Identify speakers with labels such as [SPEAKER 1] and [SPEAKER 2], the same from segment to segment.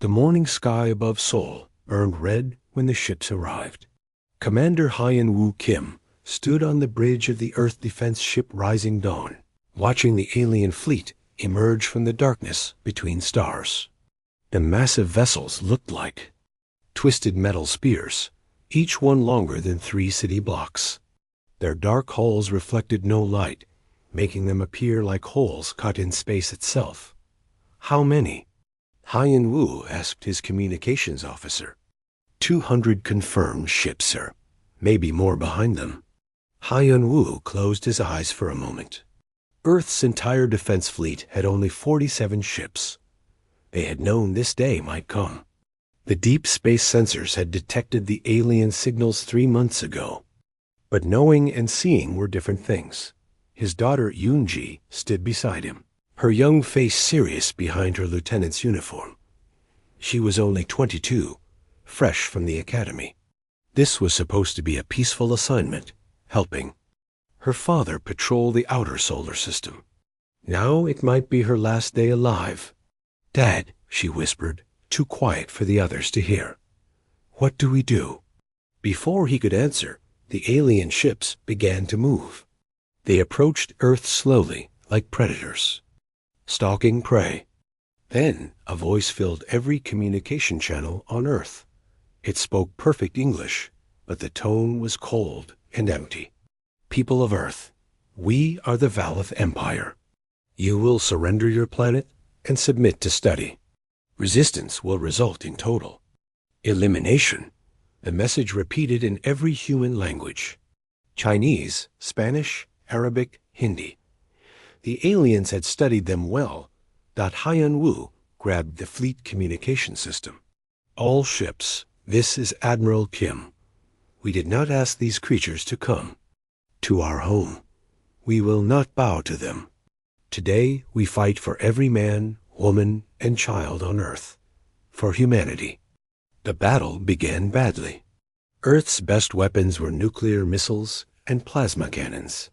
[SPEAKER 1] The morning sky above Seoul burned red when the ships arrived. Commander Hyun-woo Kim stood on the bridge of the Earth Defense ship Rising Dawn, watching the alien fleet emerge from the darkness between stars. The massive vessels looked like twisted metal spears, each one longer than 3 city blocks. Their dark hulls reflected no light, making them appear like holes cut in space itself. How many? Hyun-woo asked his communications officer. 200 confirmed ships, sir. Maybe more behind them. Hyun-woo closed his eyes for a moment. Earth's entire defense fleet had only 47 ships. They had known this day might come. The deep space sensors had detected the alien signals 3 months ago. But knowing and seeing were different things. His daughter Yoon-ji stood beside him, her young face serious behind her lieutenant's uniform. She was only 22, fresh from the academy. This was supposed to be a peaceful assignment, helping her father patrol the outer solar system. Now it might be her last day alive. "Dad," she whispered, too quiet for the others to hear. "What do we do?" Before he could answer, the alien ships began to move. They approached Earth slowly, like predators, stalking prey. Then a voice filled every communication channel on Earth. It spoke perfect English, but the tone was cold and empty. "People of Earth, we are the Valith Empire. You will surrender your planet and submit to study. Resistance will result in total elimination." The message repeated in every human language: Chinese, Spanish, Arabic, Hindi. The aliens had studied them well. Hyun-woo grabbed the fleet communication system. "All ships, this is Admiral Kim. We did not ask these creatures to come to our home. We will not bow to them. Today we fight for every man, woman, and child on Earth, for humanity." The battle began badly. Earth's best weapons were nuclear missiles and plasma cannons.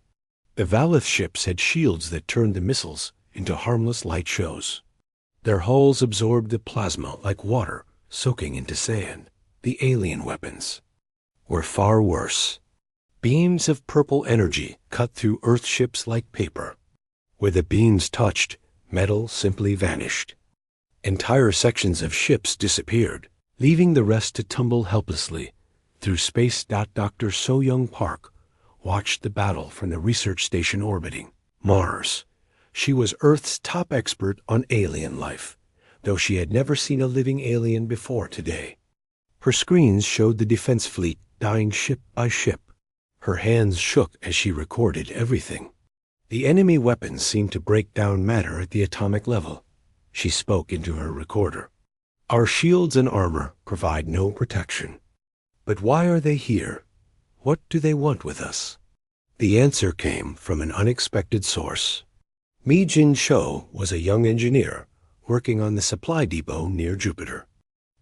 [SPEAKER 1] The Valith ships had shields that turned the missiles into harmless light shows. Their hulls absorbed the plasma like water soaking into sand. The alien weapons were far worse. Beams of purple energy cut through Earth ships like paper. Where the beams touched, metal simply vanished. Entire sections of ships disappeared, leaving the rest to tumble helplessly through space. Dr. So-young Park watched the battle from the research station orbiting Mars. She was Earth's top expert on alien life, though she had never seen a living alien before today. Her screens showed the defense fleet dying ship by ship. Her hands shook as she recorded everything. The enemy weapons seemed to break down matter at the atomic level. She spoke into her recorder. "Our shields and armor provide no protection. But why are they here? What do they want with us?" The answer came from an unexpected source. Mi Jin Cho was a young engineer working on the supply depot near Jupiter.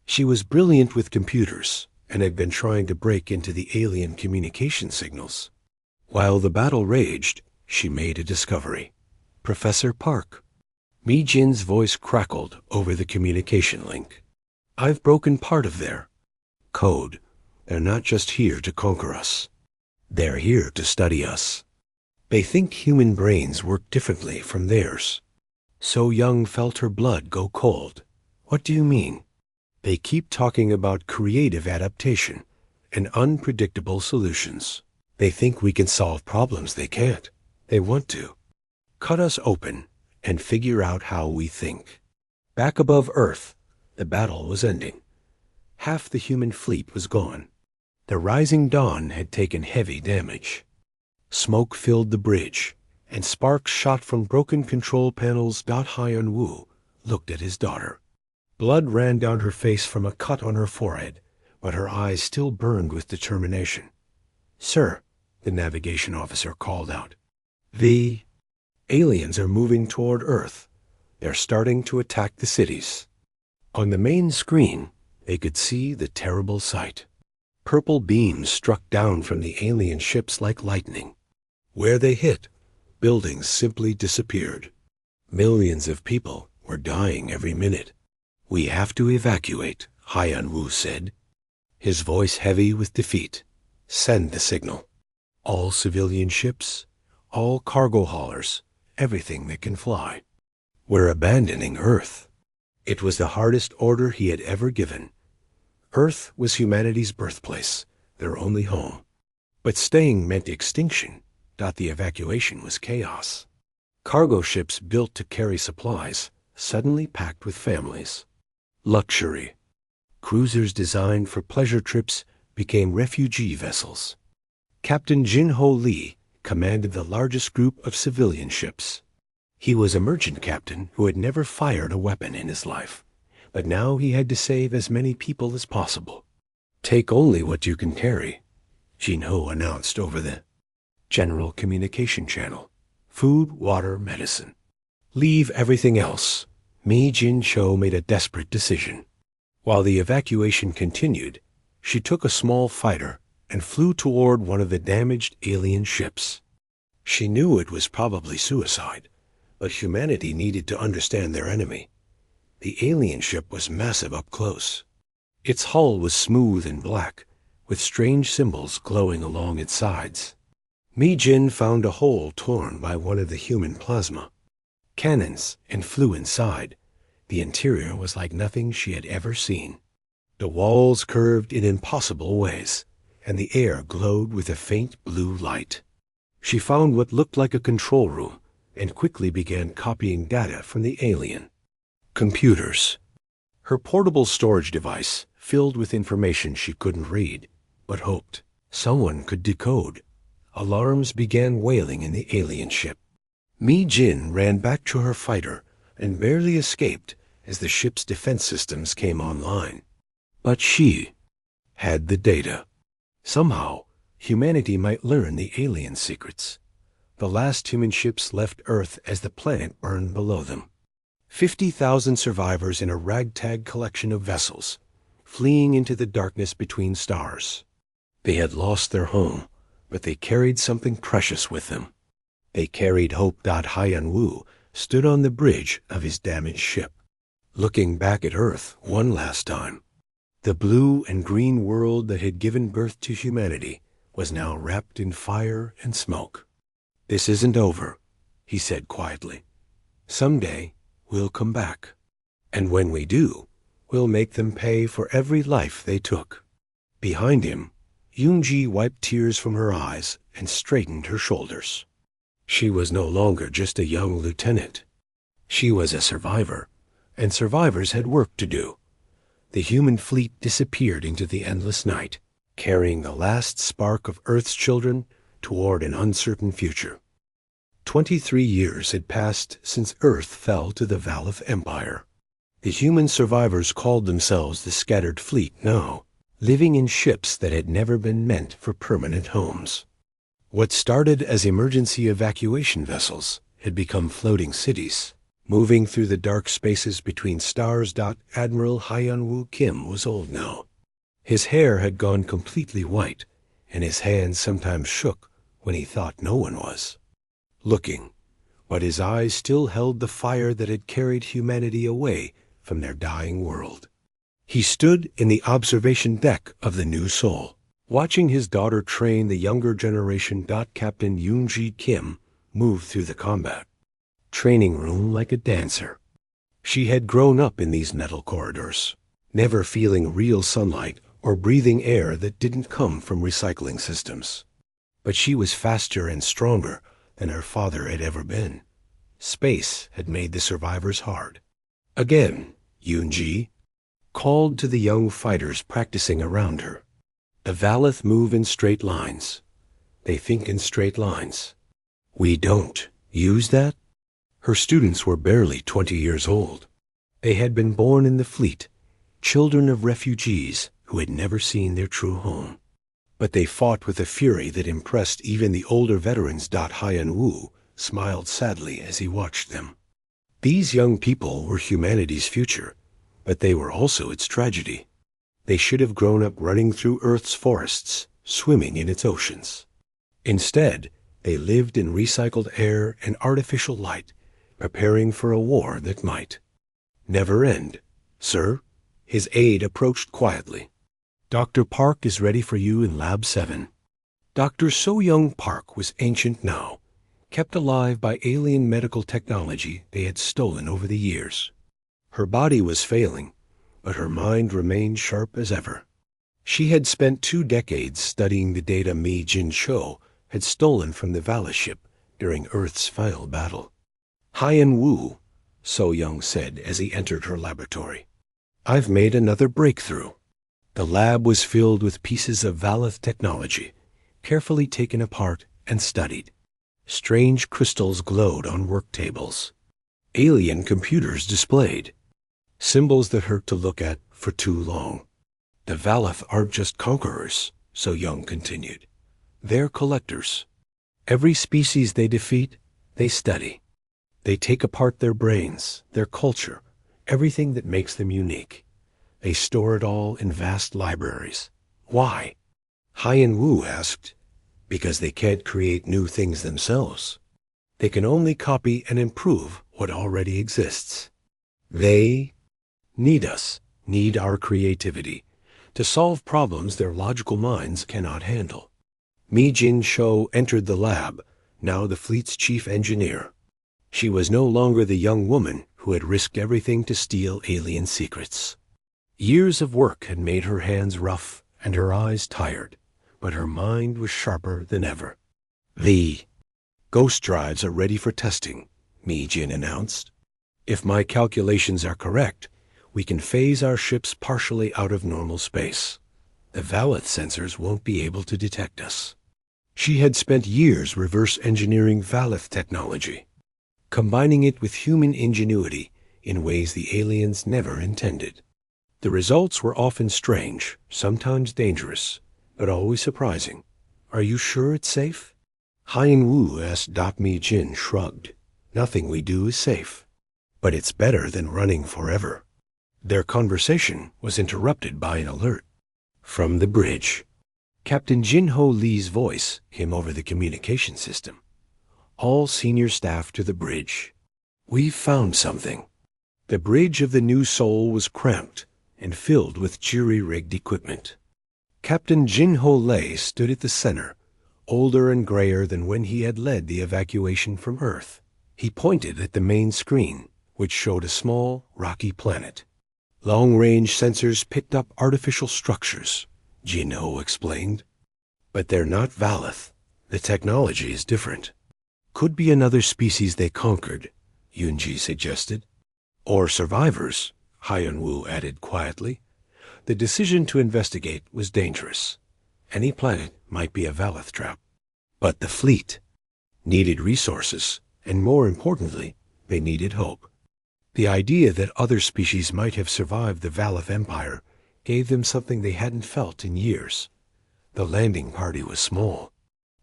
[SPEAKER 1] She was brilliant with computers and had been trying to break into the alien communication signals. While the battle raged, she made a discovery. "Professor Park." Mi Jin's voice crackled over the communication link. "I've broken part of their code. They're not just here to conquer us. They're here to study us. They think human brains work differently from theirs." So Young felt her blood go cold. "What do you mean?" "They keep talking about creative adaptation and unpredictable solutions. They think we can solve problems they can't. They want to cut us open and figure out how we think." Back above Earth, the battle was ending. Half the human fleet was gone. The Rising Dawn had taken heavy damage. Smoke filled the bridge, and sparks shot from broken control panels. Hyun-woo looked at his daughter. Blood ran down her face from a cut on her forehead, but her eyes still burned with determination. "Sir," the navigation officer called out, "the aliens are moving toward Earth. They're starting to attack the cities." On the main screen, they could see the terrible sight. Purple beams struck down from the alien ships like lightning. Where they hit, buildings simply disappeared. Millions of people were dying every minute. "We have to evacuate," Haiyan Wu said, his voice heavy with defeat. "Send the signal. All civilian ships, all cargo haulers, everything that can fly. We're abandoning Earth." It was the hardest order he had ever given. Earth was humanity's birthplace, their only home. But staying meant extinction. The evacuation was chaos. Cargo ships built to carry supplies, suddenly packed with families. Luxury. Cruisers designed for pleasure trips became refugee vessels. Captain Jin-Ho Lee commanded the largest group of civilian ships. He was a merchant captain who had never fired a weapon in his life, but now he had to save as many people as possible. "Take only what you can carry," Jin-Ho announced over the general communication channel. "Food, water, medicine. Leave everything else." Mi Jin-Cho made a desperate decision. While the evacuation continued, she took a small fighter and flew toward one of the damaged alien ships. She knew it was probably suicide, but humanity needed to understand their enemy. The alien ship was massive up close. Its hull was smooth and black, with strange symbols glowing along its sides. Mi Jin found a hole torn by one of the human plasma cannons and flew inside. The interior was like nothing she had ever seen. The walls curved in impossible ways, and the air glowed with a faint blue light. She found what looked like a control room and quickly began copying data from the alien. Computers. Her portable storage device filled with information she couldn't read, but hoped someone could decode. Alarms began wailing in the alien ship. Mi Jin ran back to her fighter and barely escaped as the ship's defense systems came online. But she had the data. Somehow, humanity might learn the alien secrets. The last human ships left Earth as the planet burned below them. 50,000 survivors in a ragtag collection of vessels, fleeing into the darkness between stars. They had lost their home, but they carried something precious with them. They carried hope. Haiyan Wu stood on the bridge of his damaged ship, looking back at Earth one last time. The blue and green world that had given birth to humanity was now wrapped in fire and smoke. "This isn't over," he said quietly. "Someday we'll come back. And when we do, we'll make them pay for every life they took." Behind him, Yoonji wiped tears from her eyes and straightened her shoulders. She was no longer just a young lieutenant. She was a survivor, and survivors had work to do. The human fleet disappeared into the endless night, carrying the last spark of Earth's children toward an uncertain future. 23 years had passed since Earth fell to the Valith Empire. The human survivors called themselves the Scattered Fleet now, living in ships that had never been meant for permanent homes. What started as emergency evacuation vessels had become floating cities, moving through the dark spaces between stars. Admiral Haiyan Wu Kim was old now. His hair had gone completely white, and his hands sometimes shook when he thought no one was looking, but his eyes still held the fire that had carried humanity away from their dying world. He stood in the observation deck of the New Soul, watching his daughter train the younger generation. Captain Yoonji Kim moved through the combat training room like a dancer. She had grown up in these metal corridors, never feeling real sunlight or breathing air that didn't come from recycling systems. But she was faster and stronger than her father had ever been. Space had made the survivors hard. Again, Yoonji called to the young fighters practicing around her. The Valith move in straight lines. They think in straight lines. We don't use that? Her students were barely 20 years old. They had been born in the fleet, children of refugees who had never seen their true home. But they fought with a fury that impressed even the older veterans. Haiyan Wu smiled sadly as he watched them. These young people were humanity's future, but they were also its tragedy. They should have grown up running through Earth's forests, swimming in its oceans. Instead, they lived in recycled air and artificial light, preparing for a war that might never end. Sir, his aide approached quietly. Dr. Park is ready for you in Lab 7. Dr. So-Young Park was ancient now, kept alive by alien medical technology they had stolen over the years. Her body was failing, but her mind remained sharp as ever. She had spent 2 decades studying the data Mi Jin Cho had stolen from the Valis ship during Earth's final battle. Haiyan Wu, So-Young said as he entered her laboratory. I've made another breakthrough. The lab was filled with pieces of Valith technology, carefully taken apart and studied. Strange crystals glowed on work tables. Alien computers displayed. Symbols that hurt to look at for too long. The Valith aren't just conquerors, So-Young continued. They're collectors. Every species they defeat, they study. They take apart their brains, their culture, everything that makes them unique. They store it all in vast libraries. Why? Haiyan Wu asked. Because they can't create new things themselves. They can only copy and improve what already exists. They need us, need our creativity, to solve problems their logical minds cannot handle. Mi Jin Cho entered the lab, now the fleet's chief engineer. She was no longer the young woman who had risked everything to steal alien secrets. Years of work had made her hands rough and her eyes tired, but her mind was sharper than ever. The ghost drives are ready for testing, Mi Jin announced. If my calculations are correct, we can phase our ships partially out of normal space. The Valith sensors won't be able to detect us. She had spent years reverse engineering Valith technology, combining it with human ingenuity in ways the aliens never intended. The results were often strange, sometimes dangerous, but always surprising. Are you sure it's safe? Haiyan Wu asked. Mi Jin shrugged. Nothing we do is safe. But it's better than running forever. Their conversation was interrupted by an alert. From the bridge. Captain Jin-Ho Lee's voice came over the communication system. All senior staff to the bridge. We've found something. The bridge of the New Seoul was cramped and filled with jury-rigged equipment. Captain Jin-Ho Lee stood at the center, older and grayer than when he had led the evacuation from Earth. He pointed at the main screen, which showed a small, rocky planet. Long-range sensors picked up artificial structures, Jin-Ho explained. But they're not Valith. The technology is different. Could be another species they conquered, Yunji suggested. Or survivors, Haiyan Wu added quietly. The decision to investigate was dangerous. Any planet might be a Valith trap. But the fleet needed resources, and more importantly, they needed hope. The idea that other species might have survived the Valith Empire gave them something they hadn't felt in years. The landing party was small.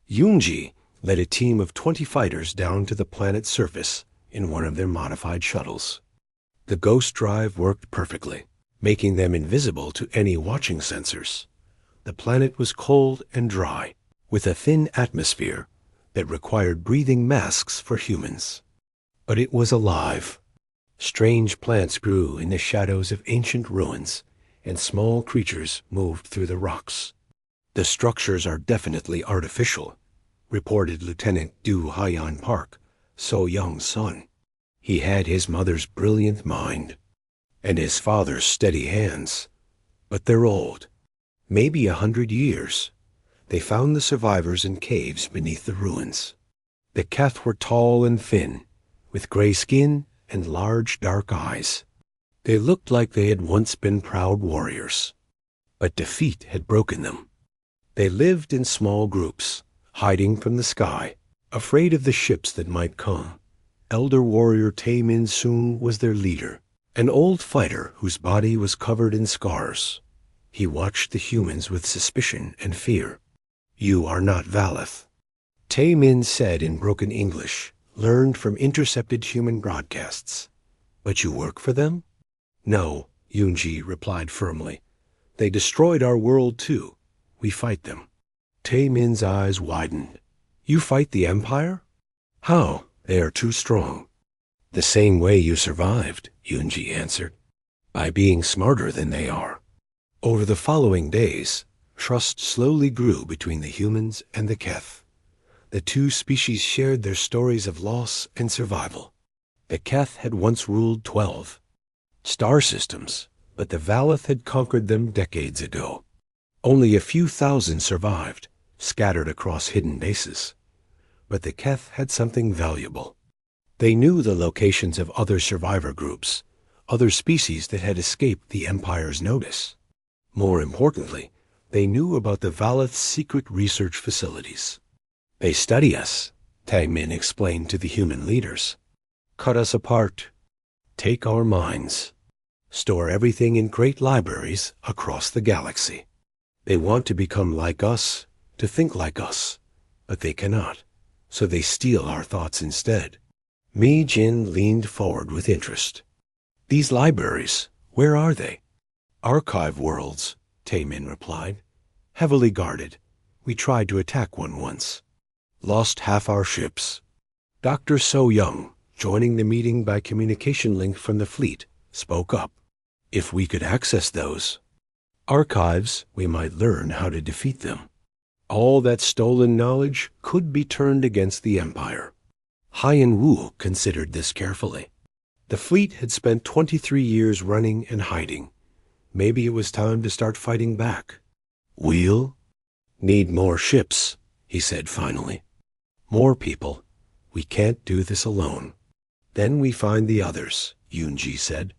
[SPEAKER 1] Yunji led a team of 20 fighters down to the planet's surface in one of their modified shuttles. The ghost drive worked perfectly, making them invisible to any watching sensors. The planet was cold and dry, with a thin atmosphere that required breathing masks for humans. But it was alive. Strange plants grew in the shadows of ancient ruins, and small creatures moved through the rocks. The structures are definitely artificial, reported Lieutenant Du Haiyan Park, So-Young's son. He had his mother's brilliant mind, and his father's steady hands. But they're old, maybe 100 years. They found the survivors in caves beneath the ruins. The Keth were tall and thin, with gray skin and large dark eyes. They looked like they had once been proud warriors, but defeat had broken them. They lived in small groups, hiding from the sky, afraid of the ships that might come. Elder warrior Tae-Min Soon was their leader, an old fighter whose body was covered in scars. He watched the humans with suspicion and fear. You are not Valith, Tae-Min said in broken English, learned from intercepted human broadcasts. But you work for them? No, Yunji replied firmly. They destroyed our world too. We fight them. Tae-Min's eyes widened. You fight the Empire? How? They are too strong. The same way you survived, Yunji answered. By being smarter than they are. Over the following days, trust slowly grew between the humans and the Keth. The two species shared their stories of loss and survival. The Keth had once ruled 12 star systems, but the Valeth had conquered them decades ago. Only a few thousand survived, scattered across hidden bases. But the Keth had something valuable. They knew the locations of other survivor groups, other species that had escaped the Empire's notice. More importantly, they knew about the Valeth's secret research facilities. They study us, Tang-Min explained to the human leaders. Cut us apart. Take our minds. Store everything in great libraries across the galaxy. They want to become like us, to think like us, but they cannot, so they steal our thoughts instead. Mi Jin leaned forward with interest. These libraries, where are they? Archive worlds, Tang-Min replied. Heavily guarded. We tried to attack one once. Lost half our ships. Dr. So Young, joining the meeting by communication link from the fleet, spoke up. If we could access those archives, we might learn how to defeat them. All that stolen knowledge could be turned against the Empire. Haiyan Wu considered this carefully. The fleet had spent 23 years running and hiding. Maybe it was time to start fighting back. We'll need more ships, he said finally. More people. We can't do this alone. Then we find the others, Yunji said.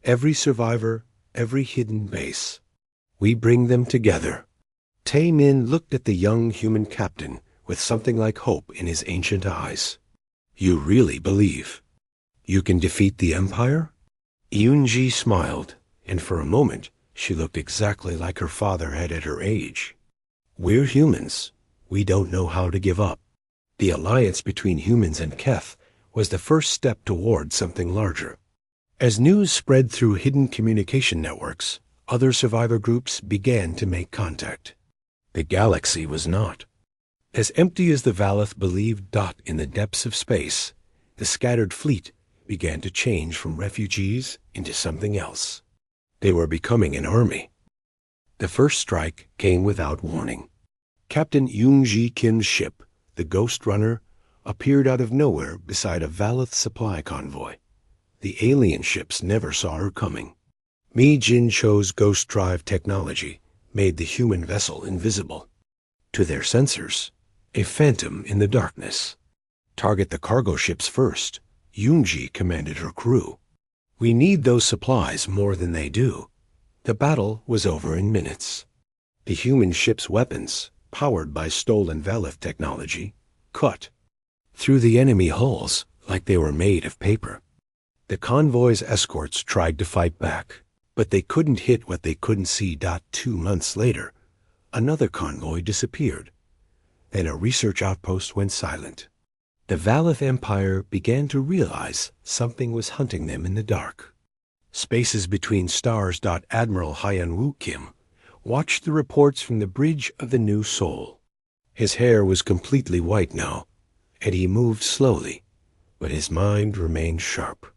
[SPEAKER 1] Every survivor, every hidden base. We bring them together. Tae-Min looked at the young human captain with something like hope in his ancient eyes. You really believe you can defeat the Empire? Yunji smiled, and for a moment she looked exactly like her father had at her age. We're humans. We don't know how to give up. The alliance between humans and Keth was the first step toward something larger. As news spread through hidden communication networks, other survivor groups began to make contact. The galaxy was not as empty as the Valeth believed. In the depths of space, the scattered fleet began to change from refugees into something else. They were becoming an army. The first strike came without warning. Captain Yoonji Kim's ship, the Ghost Runner, appeared out of nowhere beside a Valeth supply convoy. The alien ships never saw her coming. Mi Jin Cho's ghost drive technology made the human vessel invisible. To their sensors, a phantom in the darkness. Target the cargo ships first, Yoonji commanded her crew. We need those supplies more than they do. The battle was over in minutes. The human ship's weapons, powered by stolen Valeth technology, cut through the enemy hulls like they were made of paper. The convoy's escorts tried to fight back, but they couldn't hit what they couldn't see. 2 months later, another convoy disappeared. Then a research outpost went silent. The Valeth Empire began to realize something was hunting them in the dark. Spaces between stars. Admiral Haiyan Wu Kim watched the reports from the bridge of the New Soul. His hair was completely white now, and he moved slowly, but his mind remained sharp.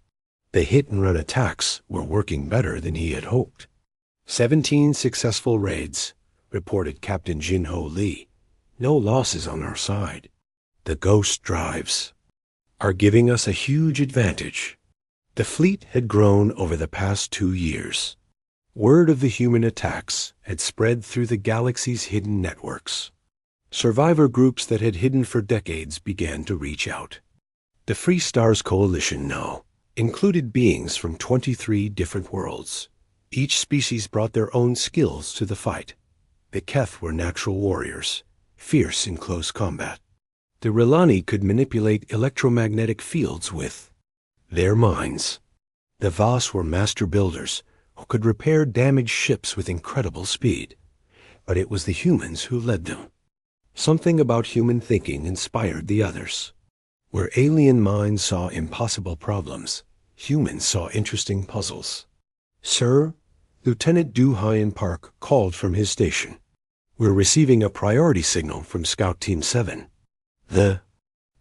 [SPEAKER 1] The hit-and-run attacks were working better than he had hoped. 17 successful raids, reported Captain Jin-Ho Lee. No losses on our side. The ghost drives are giving us a huge advantage. The fleet had grown over the past 2 years. Word of the human attacks had spread through the galaxy's hidden networks. Survivor groups that had hidden for decades began to reach out. The Free Stars Coalition now included beings from 23 different worlds. Each species brought their own skills to the fight. The Keth were natural warriors, fierce in close combat. The Rilani could manipulate electromagnetic fields with their minds. The Vas were master builders who could repair damaged ships with incredible speed. But it was the humans who led them. Something about human thinking inspired the others. Where alien minds saw impossible problems, humans saw interesting puzzles. Sir, Lieutenant Du Hyen Park called from his station. We're receiving a priority signal from Scout Team 7. The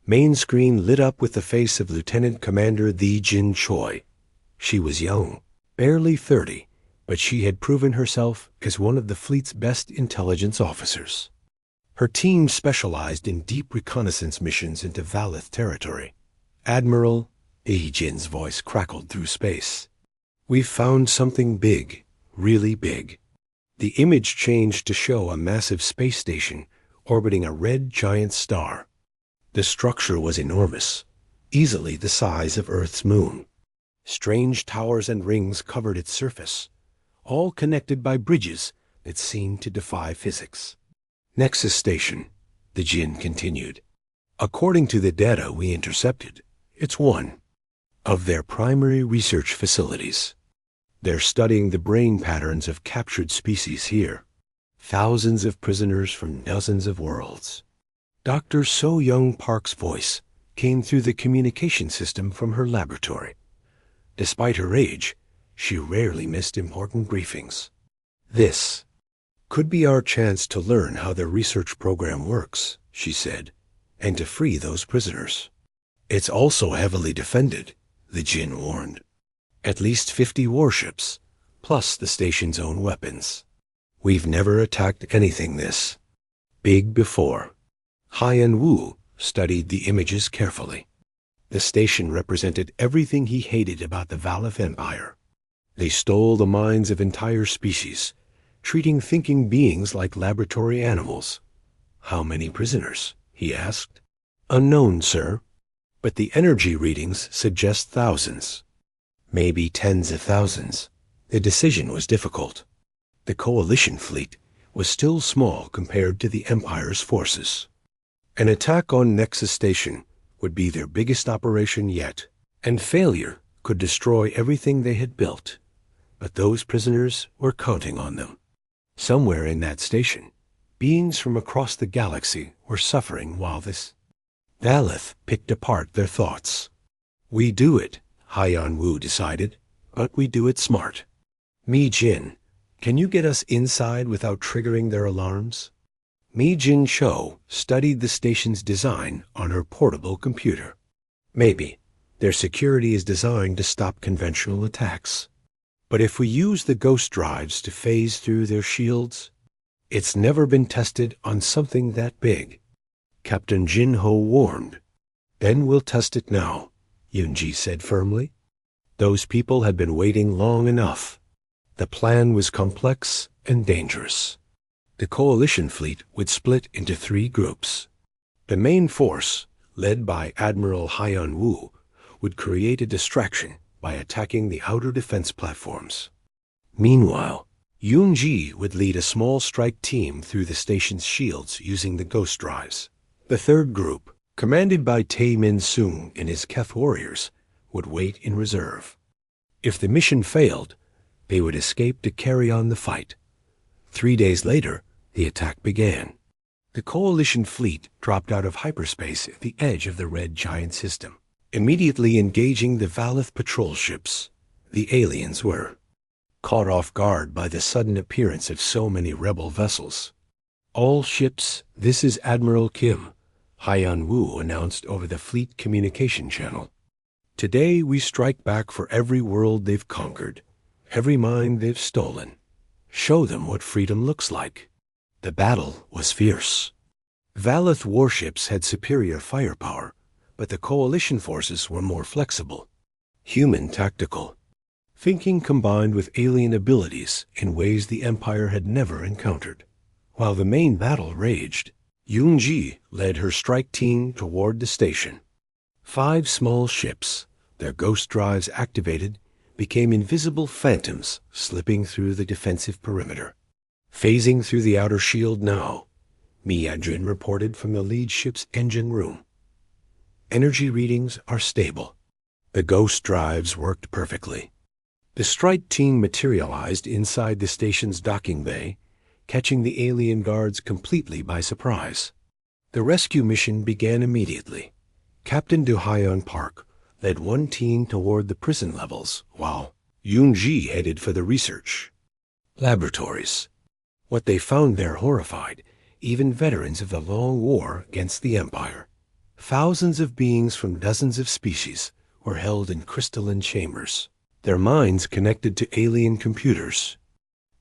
[SPEAKER 1] main screen lit up with the face of Lieutenant Commander Thi Jin Choi. She was young, Barely 30, but she had proven herself as one of the fleet's best intelligence officers. Her team specialized in deep reconnaissance missions into Valith territory. Admiral Jin's voice crackled through space. "We've found something big, really big." The image changed to show a massive space station orbiting a red giant star. The structure was enormous, easily the size of Earth's moon. Strange towers and rings covered its surface, all connected by bridges that seemed to defy physics. "Nexus Station," the Jinn continued. "According to the data we intercepted, it's one of their primary research facilities. They're studying the brain patterns of captured species here. Thousands of prisoners from dozens of worlds." Dr. So Young Park's voice came through the communication system from her laboratory. Despite her age, she rarely missed important briefings. "This could be our chance to learn how their research program works," she said, "and to free those prisoners." "It's also heavily defended," the Jinn warned. "At least 50 warships, plus the station's own weapons. We've never attacked anything this big before." Haiyan Wu studied the images carefully. The station represented everything he hated about the Valith Empire. They stole the minds of entire species, treating thinking beings like laboratory animals. "How many prisoners?" he asked. "Unknown, sir. But the energy readings suggest thousands. Maybe tens of thousands." The decision was difficult. The coalition fleet was still small compared to the Empire's forces. An attack on Nexus Station would be their biggest operation yet, and failure could destroy everything they had built. But those prisoners were counting on them. Somewhere in that station, beings from across the galaxy were suffering while this Valith picked apart their thoughts. "We do it," Haiyan Wu decided, "but we do it smart. Mi Jin, can you get us inside without triggering their alarms?" Mi Jin Cho studied the station's design on her portable computer. "Maybe. Their security is designed to stop conventional attacks. But if we use the ghost drives to phase through their shields, it's never been tested on something that big," Captain Jin Ho warned. "Then we'll test it now," Yunji said firmly. Those people had been waiting long enough. The plan was complex and dangerous. The coalition fleet would split into 3 groups. The main force, led by Admiral Haiyan Wu, would create a distraction by attacking the outer defense platforms. Meanwhile, Yunji would lead a small strike team through the station's shields using the ghost drives. The 3rd group, commanded by Tae Min Sung and his Keth warriors, would wait in reserve. If the mission failed, they would escape to carry on the fight. 3 days later, the attack began. The coalition fleet dropped out of hyperspace at the edge of the red giant system, immediately engaging the Valith patrol ships. The aliens were caught off guard by the sudden appearance of so many rebel vessels. "All ships, this is Admiral Kim," Haiyan Wu announced over the fleet communication channel. "Today we strike back for every world they've conquered, every mind they've stolen. Show them what freedom looks like." The battle was fierce. Valith warships had superior firepower, but the coalition forces were more flexible, human tactical, thinking combined with alien abilities in ways the Empire had never encountered. While the main battle raged, Yunji led her strike team toward the station. 5 small ships, their ghost drives activated, became invisible phantoms slipping through the defensive perimeter. "Phasing through the outer shield now," Mi Adrin reported from the lead ship's engine room. "Energy readings are stable." The ghost drives worked perfectly. The strike team materialized inside the station's docking bay, catching the alien guards completely by surprise. The rescue mission began immediately. Captain Do Haiyan Park led one team toward the prison levels, while Yunji headed for the research laboratories. What they found there horrified even veterans of the long war against the Empire. Thousands of beings from dozens of species were held in crystalline chambers. their minds connected to alien computers.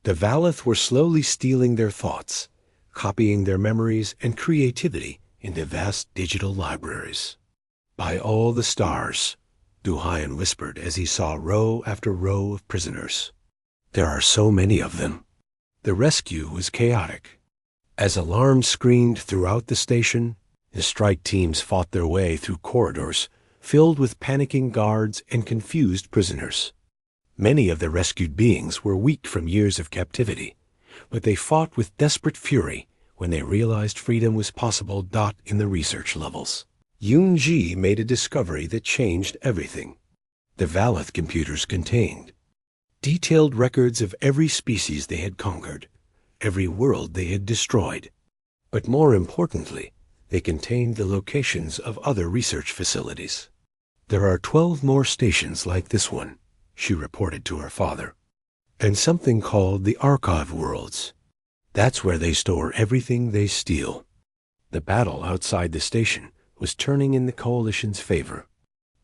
[SPEAKER 1] The Valeth were slowly stealing their thoughts, copying their memories and creativity into vast digital libraries. By all the stars, Duhayan whispered as he saw row after row of prisoners. There are so many of them. The rescue was chaotic. As alarms screamed throughout the station, the strike teams fought their way through corridors filled with panicking guards and confused prisoners. Many of the rescued beings were weak from years of captivity, but they fought with desperate fury when they realized freedom was possible. In the research levels, Yoon-ji made a discovery that changed everything. The Valeth computers contained detailed records of every species they had conquered, every world they had destroyed. But more importantly, they contained the locations of other research facilities. There are 12 more stations like this one, she reported to her father, and something called the Archive Worlds. That's where they store everything they steal. The battle outside the station was turning in the Coalition's favor.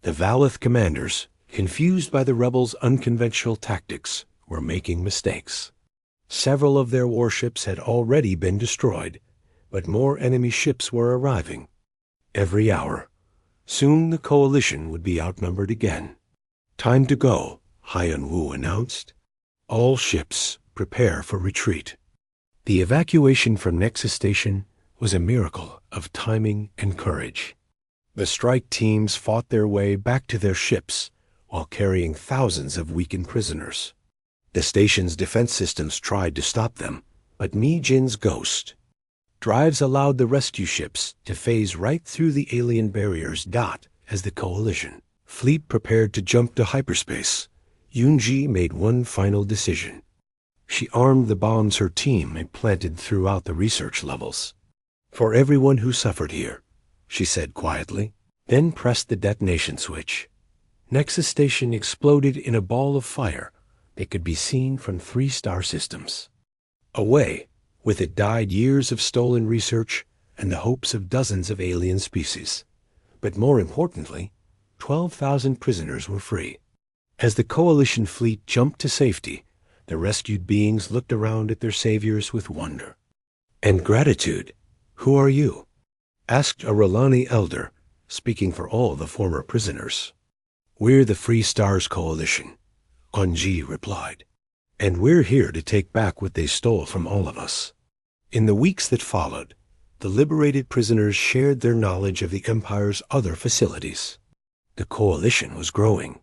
[SPEAKER 1] The Valeth commanders, confused by the rebels' unconventional tactics, were making mistakes. Several of their warships had already been destroyed, but more enemy ships were arriving. Every hour. Soon the Coalition would be outnumbered again. Time to go, Hyun-woo announced. All ships, prepare for retreat. The evacuation from Nexus Station was a miracle of timing and courage. The strike teams fought their way back to their ships while carrying thousands of weakened prisoners. The station's defense systems tried to stop them, but Mi-jin's ghost drives allowed the rescue ships to phase right through the alien barriers. As the Coalition fleet prepared to jump to hyperspace, Yoon-ji made one final decision. She armed the bombs her team had planted throughout the research levels. For everyone who suffered here, she said quietly, then pressed the detonation switch. Nexus Station exploded in a ball of fire that could be seen from 3 star systems. Away, with it died years of stolen research and the hopes of dozens of alien species. But more importantly, 12,000 prisoners were free. As the Coalition fleet jumped to safety, the rescued beings looked around at their saviors with wonder and gratitude. "Who are you?" asked a Rolani elder, speaking for all the former prisoners. "We're the Free Stars Coalition," Onji replied, "and we're here to take back what they stole from all of us." In the weeks that followed, the liberated prisoners shared their knowledge of the Empire's other facilities. The Coalition was growing,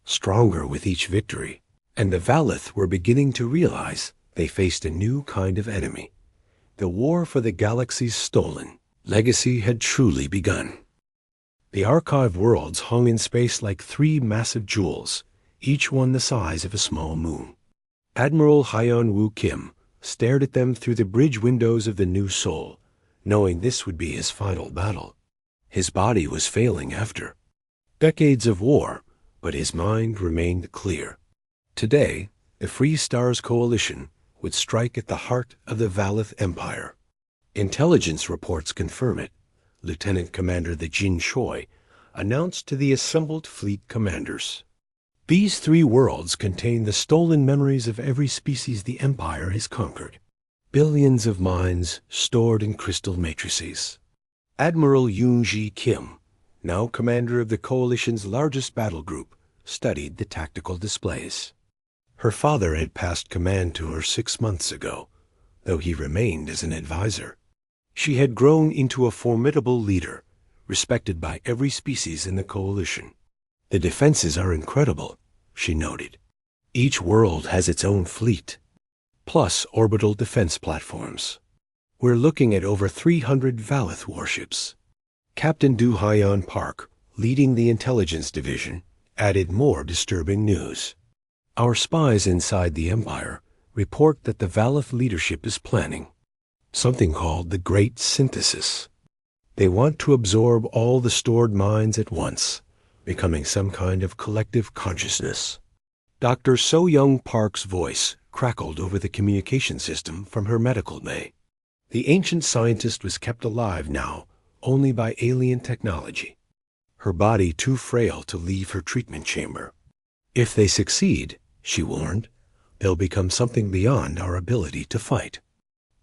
[SPEAKER 1] stronger with each victory, and the Valeth were beginning to realize they faced a new kind of enemy. The war for the galaxy's stolen legacy had truly begun. The Archive Worlds hung in space like 3 massive jewels, each one the size of a small moon. Admiral Hyun-woo Kim stared at them through the bridge windows of the New Sol, knowing this would be his final battle. His body was failing after decades of war, but his mind remained clear. Today, the Free Stars Coalition would strike at the heart of the Valeth Empire. Intelligence reports confirm it. Lieutenant Commander the Jin Choi announced to the assembled fleet commanders. These 3 worlds contain the stolen memories of every species the Empire has conquered. Billions of minds stored in crystal matrices. Admiral Yoon-ji Kim, now commander of the Coalition's largest battle group, studied the tactical displays. Her father had passed command to her 6 months ago, though he remained as an advisor. She had grown into a formidable leader, respected by every species in the Coalition. "The defenses are incredible," she noted. "Each world has its own fleet, plus orbital defense platforms. We're looking at over 300 Valeth warships." Captain Do-Hyeon Park, leading the intelligence division, added more disturbing news. "Our spies inside the Empire report that the Valeth leadership is planning something called the Great Synthesis. They want to absorb all the stored minds at once, becoming some kind of collective consciousness." Dr. So-young Park's voice crackled over the communication system from her medical bay. The ancient scientist was kept alive now only by alien technology, her body too frail to leave her treatment chamber. If they succeed, she warned, they'll become something beyond our ability to fight.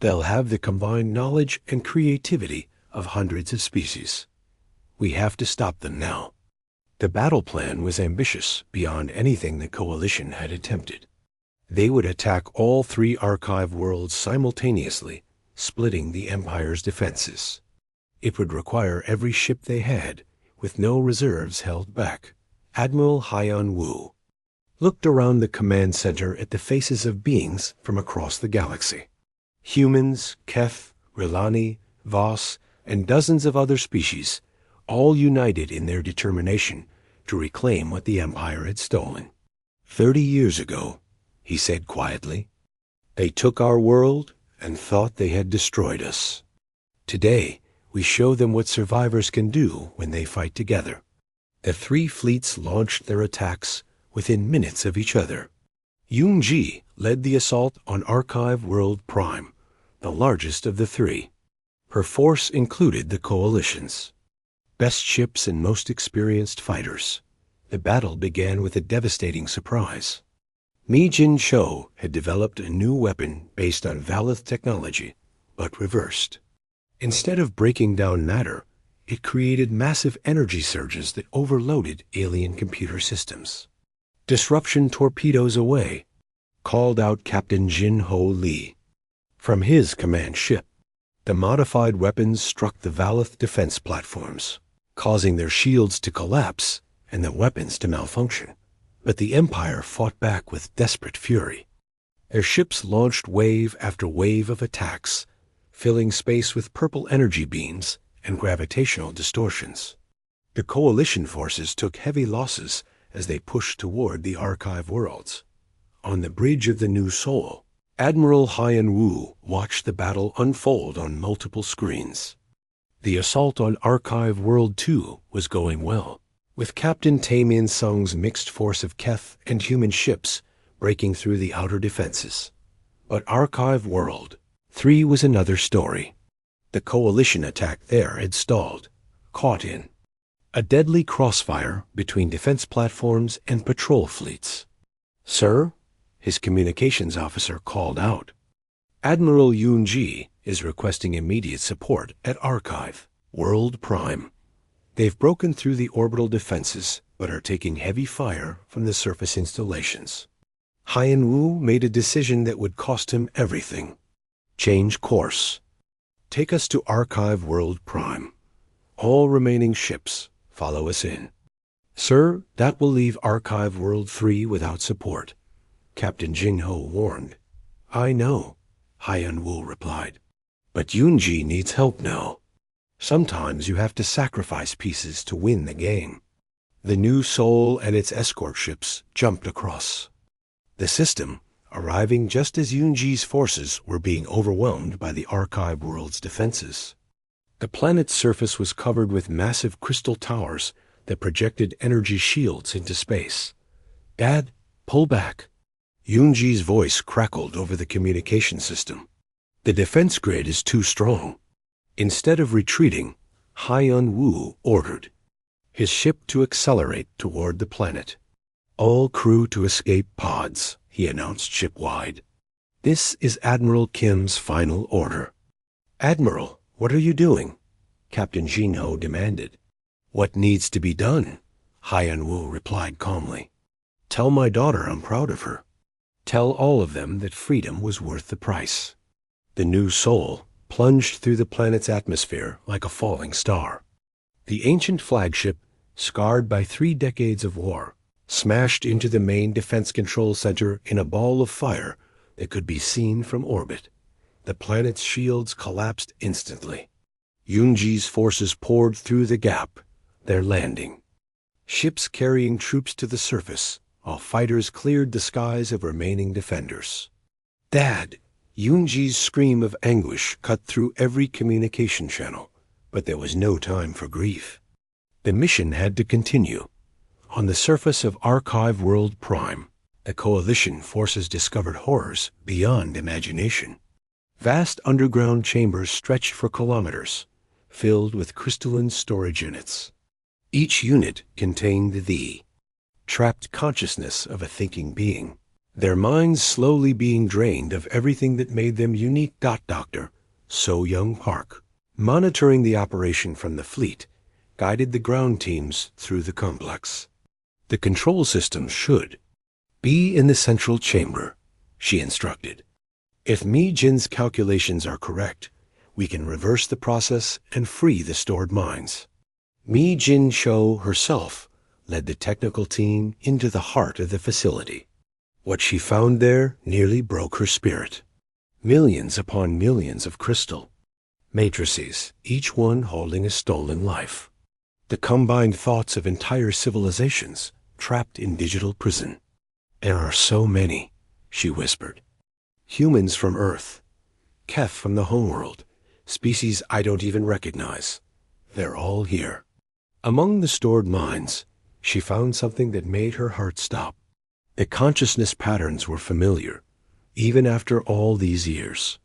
[SPEAKER 1] They'll have the combined knowledge and creativity of hundreds of species. We have to stop them now. The battle plan was ambitious beyond anything the Coalition had attempted. They would attack all 3 archive worlds simultaneously, splitting the Empire's defenses. It would require every ship they had, with no reserves held back. Admiral Haiyan Wu looked around the command center at the faces of beings from across the galaxy. Humans, Keth, Rilani, Voss, and dozens of other species, all united in their determination to reclaim what the Empire had stolen. 30 years ago, he said quietly, they took our world and thought they had destroyed us. Today, we show them what survivors can do when they fight together. The 3 fleets launched their attacks within minutes of each other. Yunji led the assault on Archive World Prime, the largest of the 3. Her force included the Coalition's best ships and most experienced fighters. The battle began with a devastating surprise. Mi Jin Cho had developed a new weapon based on Valith technology, but reversed. Instead of breaking down matter, it created massive energy surges that overloaded alien computer systems. Disruption torpedoes away, called out Captain Jin Ho Lee. From his command ship, the modified weapons struck the Valith defense platforms, causing their shields to collapse and the weapons to malfunction. But the Empire fought back with desperate fury. Their ships launched wave after wave of attacks, filling space with purple energy beams and gravitational distortions. The Coalition forces took heavy losses as they pushed toward the Archive worlds. On the bridge of the New Sol, Admiral Haiyan Wu watched the battle unfold on multiple screens. The assault on Archive World 2 was going well, with Captain Taemin Sung's mixed force of Keth and human ships breaking through the outer defenses. But Archive World 3 was another story. The Coalition attack there had stalled, caught in a deadly crossfire between defense platforms and patrol fleets. "Sir," his communications officer called out, "Admiral Yunji is requesting immediate support at Archive World Prime. They've broken through the orbital defenses, but are taking heavy fire from the surface installations." Haiyan Wu made a decision that would cost him everything. "Change course. Take us to Archive World Prime. All remaining ships follow us in." "Sir, that will leave Archive World 3 without support," Captain Jing Ho warned. "I know," Haiyan Wu replied. "But Yunji needs help now. Sometimes you have to sacrifice pieces to win the game." The New Sol and its escort ships jumped across the system, arriving just as Yunji's forces were being overwhelmed by the Archive world's defenses. The planet's surface was covered with massive crystal towers that projected energy shields into space. "Dad, pull back." Yunji's voice crackled over the communication system. "The defense grid is too strong." Instead of retreating, Haiyan Wu ordered his ship to accelerate toward the planet. "All crew to escape pods," he announced shipwide. "This is Admiral Kim's final order." "Admiral, what are you doing?" Captain Jinho demanded. "What needs to be done?" Haiyan Wu replied calmly. "Tell my daughter I'm proud of her. Tell all of them that freedom was worth the price." The New Sol plunged through the planet's atmosphere like a falling star. The ancient flagship, scarred by 3 decades of war, smashed into the main defense control center in a ball of fire that could be seen from orbit. The planet's shields collapsed instantly. Yunji's forces poured through the gap, their landing. Ships carrying troops to the surface, while fighters cleared the skies of remaining defenders. "Dad!" Yunji's scream of anguish cut through every communication channel, but there was no time for grief. The mission had to continue. On the surface of Archive World Prime, the Coalition forces discovered horrors beyond imagination. Vast underground chambers stretched for kilometers, filled with crystalline storage units. Each unit contained the trapped consciousness of a thinking being, their minds slowly being drained of everything that made them unique. Dr. So Young Park, monitoring the operation from the fleet, guided the ground teams through the complex. The control system should be in the central chamber, she instructed. If Mi Jin's calculations are correct, we can reverse the process and free the stored minds. Mi Jin Shou herself led the technical team into the heart of the facility. What she found there nearly broke her spirit. Millions upon millions of crystal matrices, each one holding a stolen life. The combined thoughts of entire civilizations trapped in digital prison. There are so many, she whispered. Humans from Earth, Keth from the homeworld, species I don't even recognize. They're all here. Among the stored minds, she found something that made her heart stop. The consciousness patterns were familiar, even after all these years.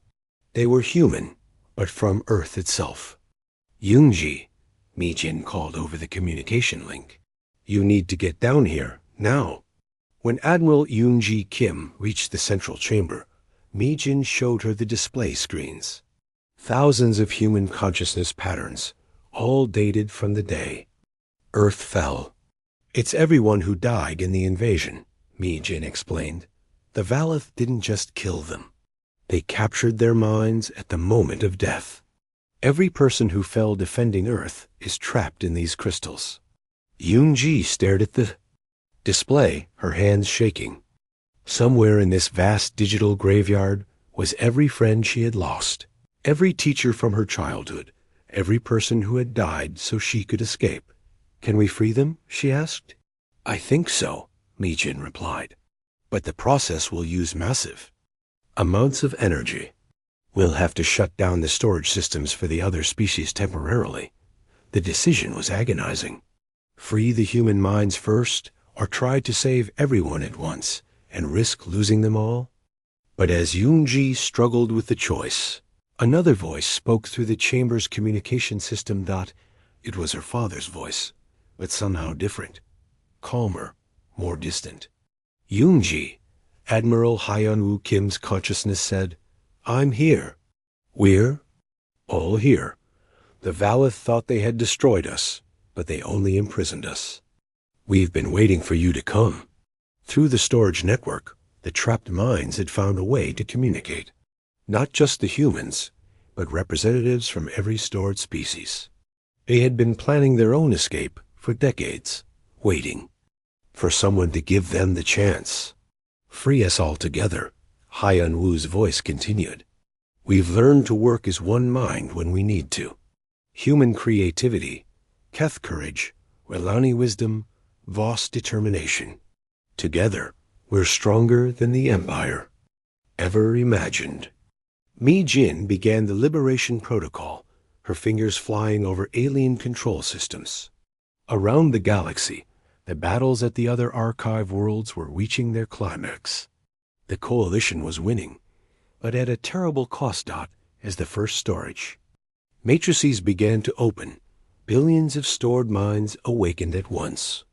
[SPEAKER 1] They were human, but from Earth itself. Yungji, Mi Jin called over the communication link. You need to get down here, now. When Admiral Yoonji Kim reached the central chamber, Mi Jin showed her the display screens. Thousands of human consciousness patterns, all dated from the day Earth fell. It's everyone who died in the invasion, Mi Jin explained. The Valeth didn't just kill them. They captured their minds at the moment of death. Every person who fell defending Earth is trapped in these crystals. Yoonji stared at the display, her hands shaking. Somewhere in this vast digital graveyard was every friend she had lost, every teacher from her childhood, every person who had died so she could escape. Can we free them? She asked. I think so, Mi Jin replied. But the process will use massive amounts of energy. We'll have to shut down the storage systems for the other species temporarily. The decision was agonizing. Free the human minds first, or try to save everyone at once and risk losing them all? But as Yoonji struggled with the choice, another voice spoke through the chamber's communication system. It was her father's voice, but somehow different, calmer, more distant. Yoonji, Admiral Hyun-woo Kim's consciousness said, I'm here. We're all here. The Valeth thought they had destroyed us, but they only imprisoned us. We've been waiting for you to come. Through the storage network, the trapped minds had found a way to communicate. Not just the humans, but representatives from every stored species. They had been planning their own escape for decades, waiting for someone to give them the chance. Free us all together, Hyun-woo's voice continued. We've learned to work as one mind when we need to. Human creativity, Keth courage, Welani wisdom, Voss determination. Together, we're stronger than the Empire ever imagined. Mi Jin began the liberation protocol, her fingers flying over alien control systems. Around the galaxy, the battles at the other archive worlds were reaching their climax. The coalition was winning, but at a terrible cost. As the first storage matrices began to open, billions of stored minds awakened at once.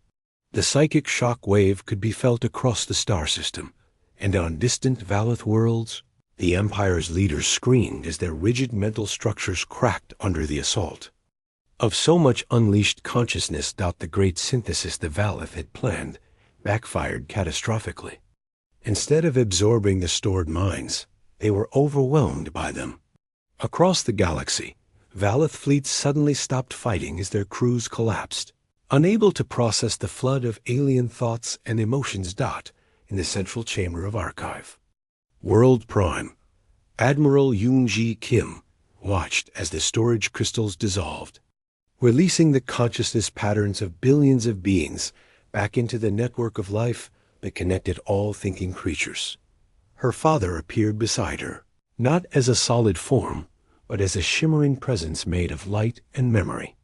[SPEAKER 1] The psychic shock wave could be felt across the star system, and on distant Valeth worlds, the Empire's leaders screamed as their rigid mental structures cracked under the assault. Of so much unleashed consciousness, the great synthesis the Valeth had planned backfired catastrophically. Instead of absorbing the stored minds, they were overwhelmed by them. Across the galaxy, Valeth fleets suddenly stopped fighting as their crews collapsed, unable to process the flood of alien thoughts and emotions. In the central chamber of archive, World Prime, Admiral Yoonji Kim watched as the storage crystals dissolved, releasing the consciousness patterns of billions of beings back into the network of life that connected all thinking creatures. Her father appeared beside her, not as a solid form, but as a shimmering presence made of light and memory.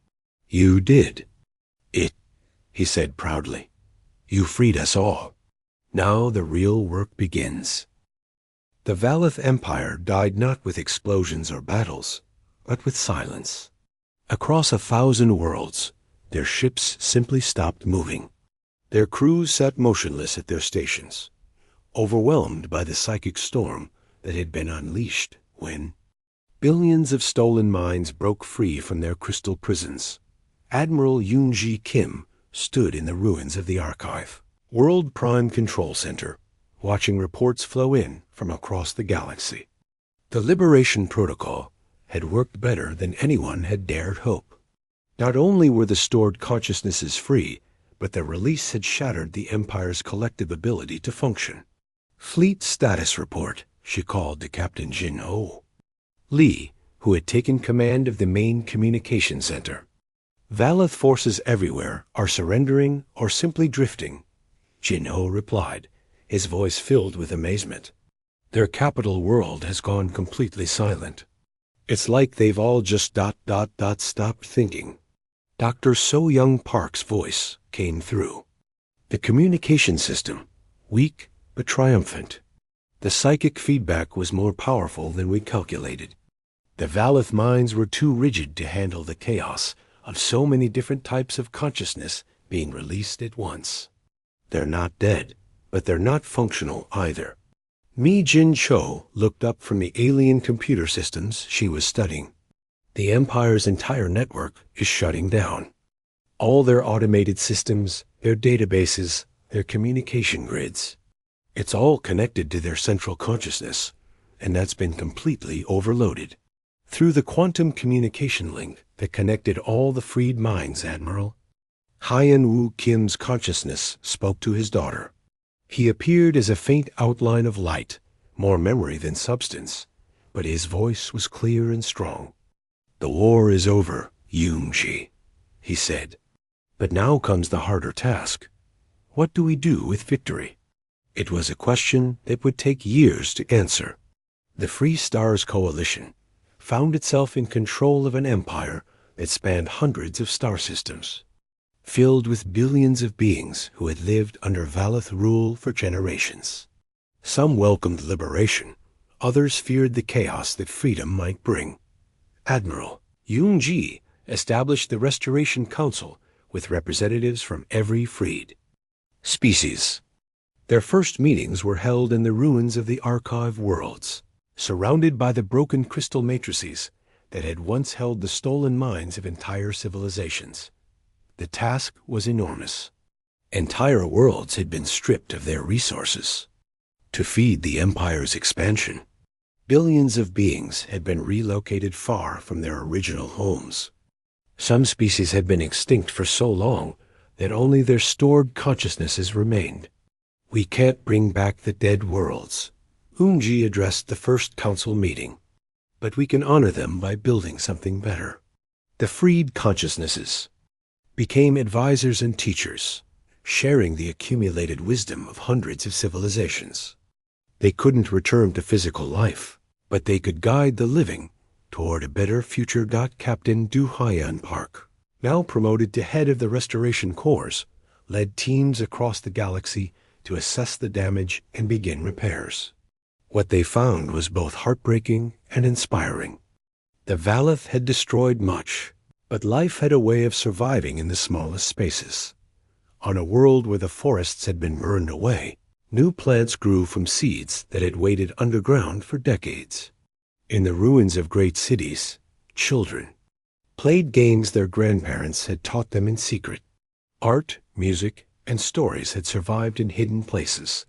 [SPEAKER 1] You did it, he said proudly. You freed us all. Now the real work begins. The Valeth Empire died not with explosions or battles, but with silence. Across 1,000 worlds, their ships simply stopped moving. Their crews sat motionless at their stations, overwhelmed by the psychic storm that had been unleashed when billions of stolen minds broke free from their crystal prisons. Admiral Yoon-ji Kim stood in the ruins of the archive, World Prime Control Center, watching reports flow in from across the galaxy. The Liberation Protocol had worked better than anyone had dared hope. Not only were the stored consciousnesses free, but their release had shattered the Empire's collective ability to function. Fleet status report, she called to Captain Jin-Ho Lee, who had taken command of the main communication center. Valeth forces everywhere are surrendering or simply drifting, Jin-Ho replied, his voice filled with amazement. Their capital world has gone completely silent. It's like they've all just stopped thinking. Dr. So-Young Park's voice came through. The communication system, weak but triumphant. The psychic feedback was more powerful than we calculated. The Valeth minds were too rigid to handle the chaos of so many different types of consciousness being released at once. They're not dead, but they're not functional either. Mi Jin Cho looked up from the alien computer systems she was studying. The Empire's entire network is shutting down. All their automated systems, their databases, their communication grids. It's all connected to their central consciousness, and that's been completely overloaded. Through the quantum communication link that connected all the freed minds, Admiral. Hyen-Woo Kim's consciousness spoke to his daughter. He appeared as a faint outline of light, more memory than substance, but his voice was clear and strong. The war is over, Yoon-ji, he said. But now comes the harder task. What do we do with victory? It was a question that would take years to answer. The Free Stars Coalition found itself in control of an empire that spanned hundreds of star systems, filled with billions of beings who had lived under Valeth rule for generations. Some welcomed liberation, others feared the chaos that freedom might bring. Admiral Yoon-ji established the Restoration Council with representatives from every freed species. Their first meetings were held in the ruins of the Archive Worlds, surrounded by the broken crystal matrices that had once held the stolen minds of entire civilizations. The task was enormous. Entire worlds had been stripped of their resources to feed the Empire's expansion. Billions of beings had been relocated far from their original homes. Some species had been extinct for so long that only their stored consciousnesses remained. We can't bring back the dead worlds, Yoon-ji addressed the first council meeting, but we can honor them by building something better. The freed consciousnesses became advisors and teachers, sharing the accumulated wisdom of hundreds of civilizations. They couldn't return to physical life, but they could guide the living toward a better future. Captain Du-Hyan Park, now promoted to head of the Restoration Corps, led teams across the galaxy to assess the damage and begin repairs. What they found was both heartbreaking and inspiring. The Valeth had destroyed much, but life had a way of surviving in the smallest spaces. On a world where the forests had been burned away, new plants grew from seeds that had waited underground for decades. In the ruins of great cities, children played games their grandparents had taught them in secret. Art, music, and stories had survived in hidden places,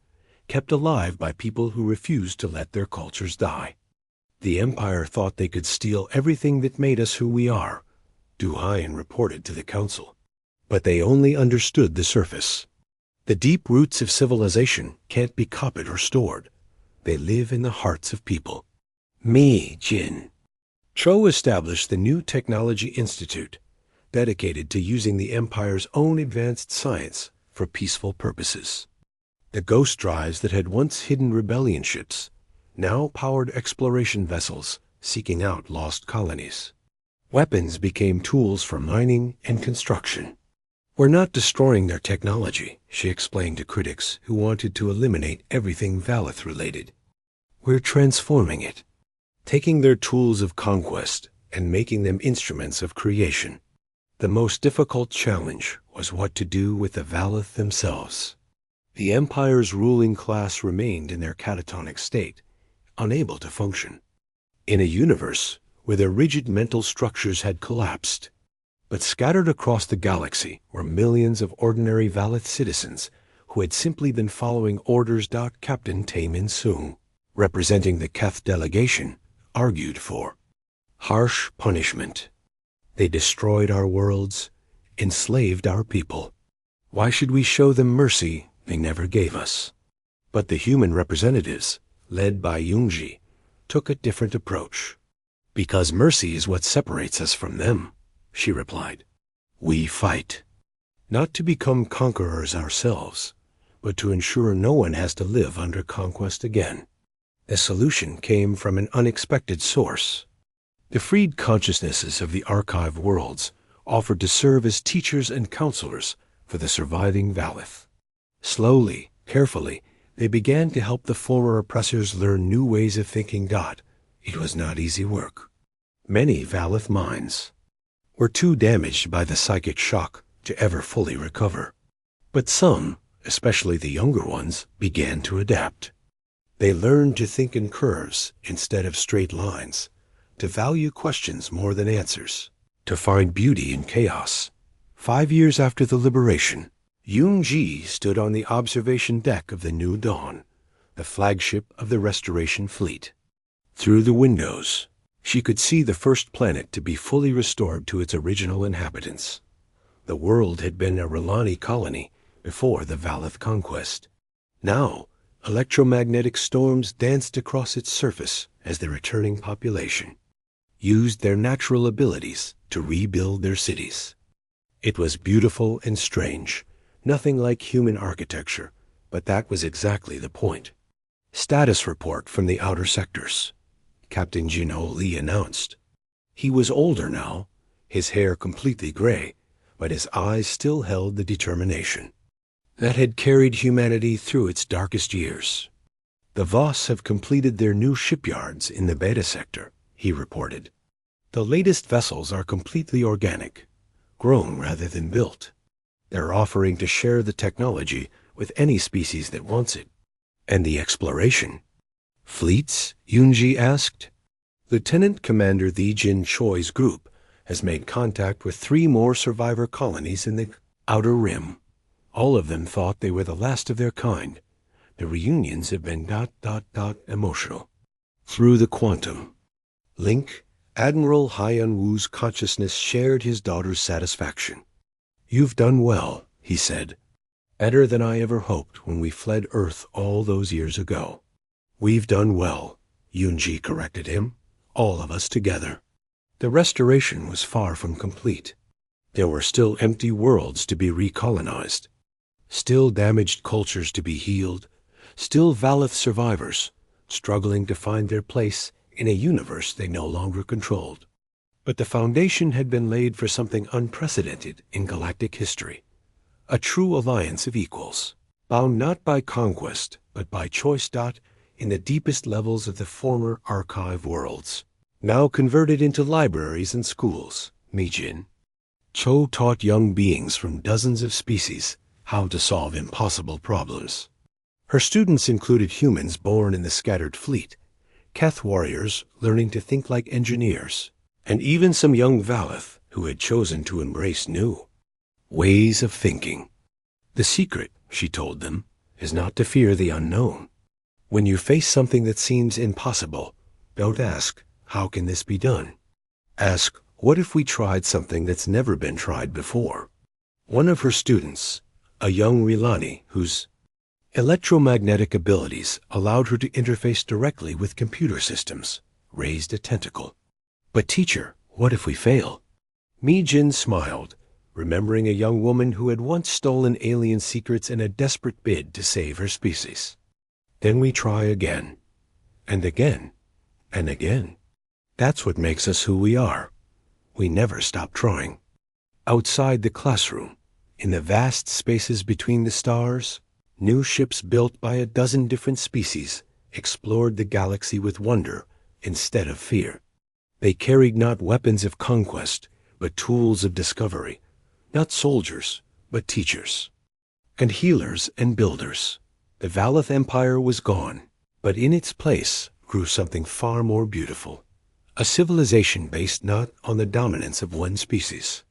[SPEAKER 1] kept alive by people who refused to let their cultures die. The Empire thought they could steal everything that made us who we are, Du-Hyan reported to the council. But they only understood the surface. The deep roots of civilization can't be copied or stored. They live in the hearts of people. Mi Jin Cho established the New Technology Institute, dedicated to using the Empire's own advanced science for peaceful purposes. The ghost drives that had once hidden rebellion ships now powered exploration vessels seeking out lost colonies. Weapons became tools for mining and construction. We're not destroying their technology, she explained to critics who wanted to eliminate everything Valeth-related. We're transforming it, taking their tools of conquest and making them instruments of creation. The most difficult challenge was what to do with the Valeth themselves. The Empire's ruling class remained in their catatonic state, unable to function, in a universe where their rigid mental structures had collapsed. But scattered across the galaxy were millions of ordinary Valeth citizens who had simply been following orders. Captain Taemin Sung, representing the Keth delegation, argued for harsh punishment. They destroyed our worlds, enslaved our people. Why should we show them mercy they never gave us? But the human representatives, led by Yunji, took a different approach. Because mercy is what separates us from them, she replied. We fight, not to become conquerors ourselves, but to ensure no one has to live under conquest again. The solution came from an unexpected source. The freed consciousnesses of the archive worlds offered to serve as teachers and counselors for the surviving Valeth. Slowly, carefully, they began to help the former oppressors learn new ways of thinking. It was not easy work. Many Valeth minds were too damaged by the psychic shock to ever fully recover. But some, especially the younger ones, began to adapt. They learned to think in curves instead of straight lines, to value questions more than answers, to find beauty in chaos. 5 years after the liberation, Yunji stood on the observation deck of the New Dawn, the flagship of the Restoration Fleet. Through the windows, she could see the first planet to be fully restored to its original inhabitants. The world had been a Relani colony before the Valeth conquest. Now, electromagnetic storms danced across its surface as the returning population used their natural abilities to rebuild their cities. It was beautiful and strange, nothing like human architecture, but that was exactly the point. Status report from the outer sectors, Captain Jin-Ho Lee announced. He was older now, his hair completely gray, but his eyes still held the determination that had carried humanity through its darkest years. The Voss have completed their new shipyards in the Beta sector, he reported. The latest vessels are completely organic, grown rather than built. They're offering to share the technology with any species that wants it. And the exploration? Fleets? Yunji asked. Lieutenant Commander Lee Jin Choi's group has made contact with 3 more survivor colonies in the Outer Rim. All of them thought they were the last of their kind. The reunions have been ... emotional. Through the quantum link, Admiral Haiyan Wu's consciousness shared his daughter's satisfaction. You've done well, he said. Better than I ever hoped when we fled Earth all those years ago. We've done well, Yunji corrected him. All of us together. The restoration was far from complete. There were still empty worlds to be recolonized, still damaged cultures to be healed, still Valeth survivors struggling to find their place in a universe they no longer controlled. But the foundation had been laid for something unprecedented in galactic history, a true alliance of equals, bound not by conquest, but by choice. In the deepest levels of the former archive worlds, now converted into libraries and schools. Mijin Cho taught young beings from dozens of species how to solve impossible problems. Her students included humans born in the scattered fleet, Keth warriors learning to think like engineers, and even some young Valeth who had chosen to embrace new ways of thinking. The secret, she told them, is not to fear the unknown. When you face something that seems impossible, don't ask, how can this be done? Ask, what if we tried something that's never been tried before? One of her students, a young Rilani whose electromagnetic abilities allowed her to interface directly with computer systems, raised a tentacle. But teacher, what if we fail? Mi-Jin smiled, remembering a young woman who had once stolen alien secrets in a desperate bid to save her species. Then we try again, and again, and again. That's what makes us who we are. We never stop trying. Outside the classroom, in the vast spaces between the stars, new ships built by a dozen different species explored the galaxy with wonder instead of fear. They carried not weapons of conquest, but tools of discovery, not soldiers, but teachers, and healers and builders. The Valeth Empire was gone, but in its place grew something far more beautiful. A civilization based not on the dominance of one species,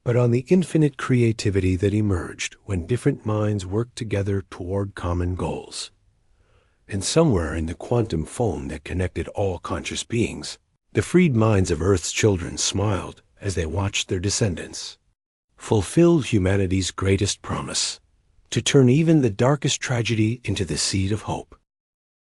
[SPEAKER 1] but on the infinite creativity that emerged when different minds worked together toward common goals. And somewhere in the quantum foam that connected all conscious beings, the freed minds of Earth's children smiled as they watched their descendants fulfill humanity's greatest promise, to turn even the darkest tragedy into the seed of hope.